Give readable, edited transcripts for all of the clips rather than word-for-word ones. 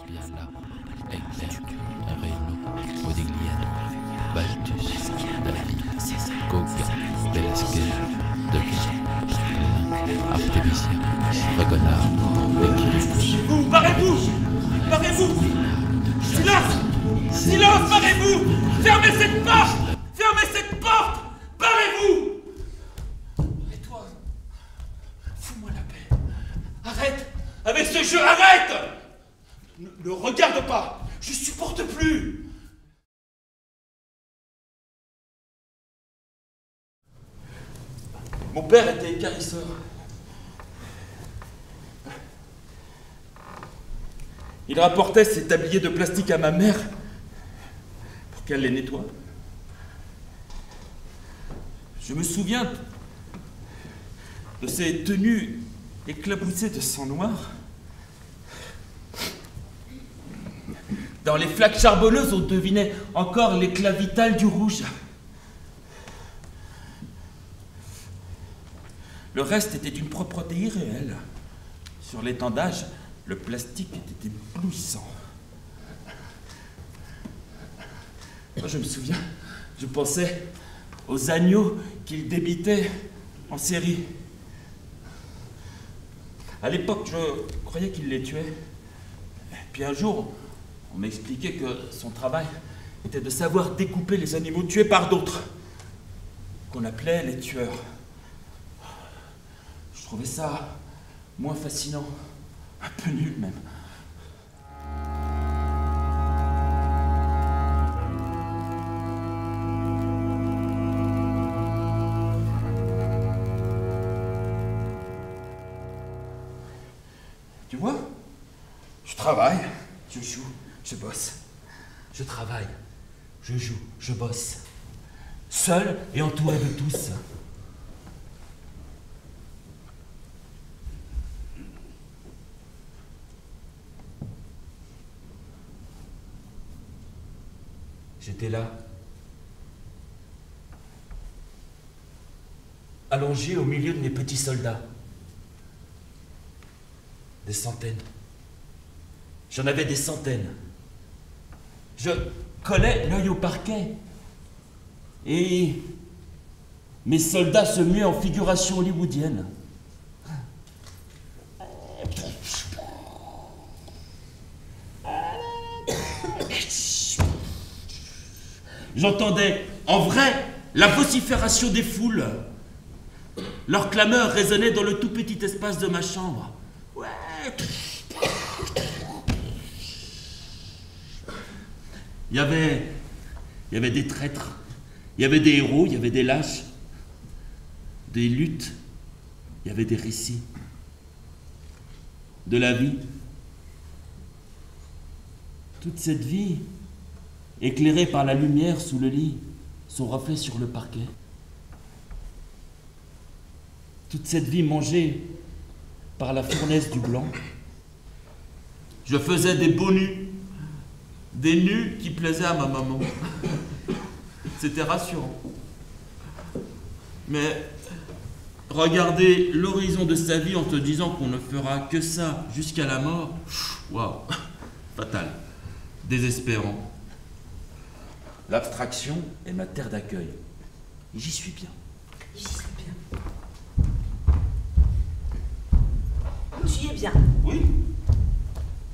Biala, Egler, Reno, Modigliano, Baltus, David, Goga, Velasquez, Degas, Artemisia, Fragonard, Bequirus. Vous, barrez-vous! Barrez-vous! Silence! Silence, barrez-vous! Fermez cette porte! Fermez cette porte! Barrez-vous! Et toi, fous-moi la paix. Arrête avec ce jeu, arrête! Ne regarde pas, je supporte plus. Mon père était équarrisseur. Il rapportait ses tabliers de plastique à ma mère pour qu'elle les nettoie. Je me souviens de ces tenues éclaboussées de sang noir. Dans les flaques charbonneuses, on devinait encore l'éclat vital du rouge. Le reste était d'une propreté irréelle. Sur l'étendage, le plastique était éblouissant. Moi, je me souviens, je pensais aux agneaux qu'il débitait en série. À l'époque, je croyais qu'il les tuait. Puis un jour, on m'expliquait que son travail était de savoir découper les animaux tués par d'autres, qu'on appelait les tueurs. Je trouvais ça moins fascinant, un peu nul même. Tu vois, je travaille, je joue, je bosse. Je travaille, je joue, je bosse. Seul et entouré de tous. J'étais là, allongé au milieu de mes petits soldats. Des centaines. J'en avais des centaines. Je collais l'œil au parquet. Et mes soldats se muaient en figuration hollywoodienne. J'entendais, en vrai, la vocifération des foules. Leur clameur résonnait dans le tout petit espace de ma chambre. Ouais. Il y avait des traîtres, il y avait des héros, il y avait des lâches, des luttes, il y avait des récits, de la vie. Toute cette vie, éclairée par la lumière sous le lit, son reflet sur le parquet. Toute cette vie mangée par la fournaise du blanc. Je faisais des beaux nus, des nus qui plaisaient à ma maman. C'était rassurant. Mais regarder l'horizon de sa vie en te disant qu'on ne fera que ça jusqu'à la mort, waouh, fatal, désespérant. L'abstraction est ma terre d'accueil. Et j'y suis bien. J'y suis bien. Tu y es bien. Oui.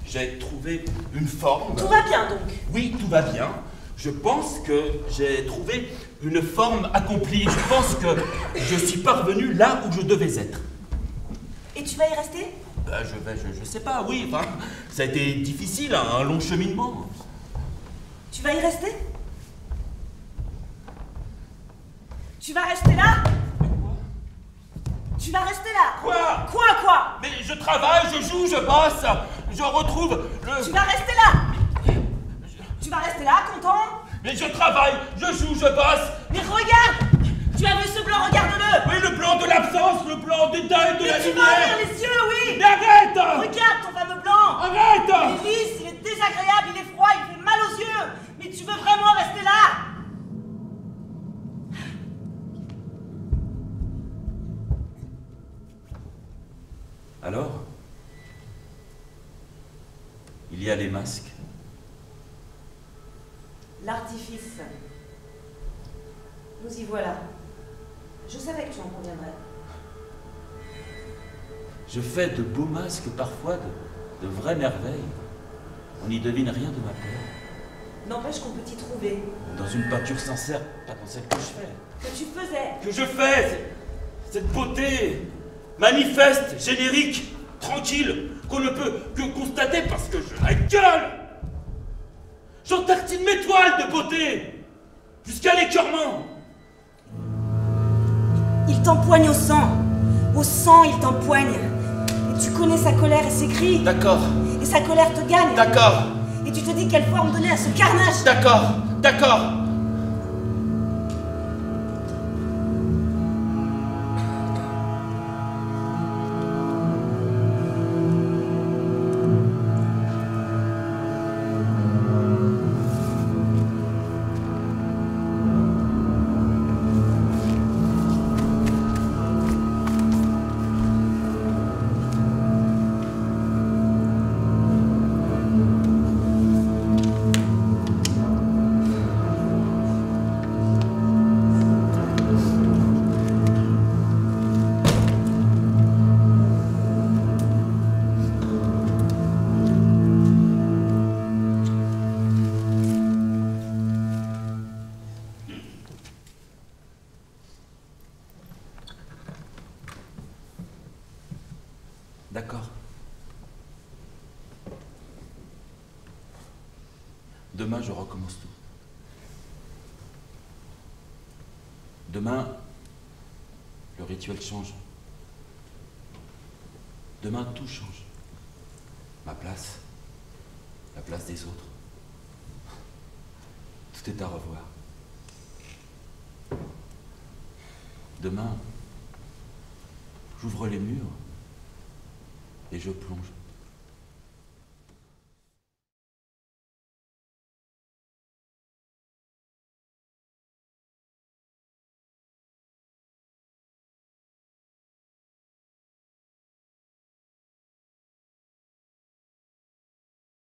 J'ai trouvé une forme. Tout va bien donc. Oui, tout va bien. Je pense que j'ai trouvé une forme accomplie. Je pense que je suis parvenu là où je devais être. Et tu vas y rester? Je sais pas, oui. Enfin, ça a été difficile, hein, un long cheminement. Tu vas y rester? Tu vas rester là? Tu vas rester là? Quoi? Quoi? Mais je travaille, je joue, je bosse. Je retrouve le... Tu vas rester là? Tu vas rester là, content? Mais je travaille, je joue, je bosse. Mais regarde! Tu as vu ce blanc, regarde-le! Oui, le plan de l'absence, le plan du deuil, de la Mais tu vas lumière. ouvrir les yeux, oui! Mais arrête! Regarde ton fameux blanc! Arrête! Il est lisse, il est désagréable, il est froid, il fait mal aux yeux! Mais tu veux vraiment rester là? Alors, il Il y a les masques. L'artifice. Nous y voilà. Je savais que tu en conviendrais. Je fais de beaux masques parfois, de vraies merveilles. On n'y devine rien de ma peur. N'empêche qu'on peut t'y trouver. Dans une peinture sincère, pas dans celle que je fais. Que tu faisais. Que je fais cette beauté manifeste, générique, tranquille, qu'on ne peut que constater parce que je la gueule. J'en tartine mes toiles de beauté, jusqu'à l'écœurement. Il t'empoigne au sang. Au sang, il t'empoigne. Et tu connais sa colère et ses cris. D'accord. Et sa colère te gagne. D'accord. Et tu te dis quelle forme donner à ce carnage. D'accord. D'accord. D'accord. Demain, je recommence tout. Demain, le rituel change. Demain, tout change. Ma place, la place des autres. Tout est à revoir. Demain, j'ouvre les murs et je plonge.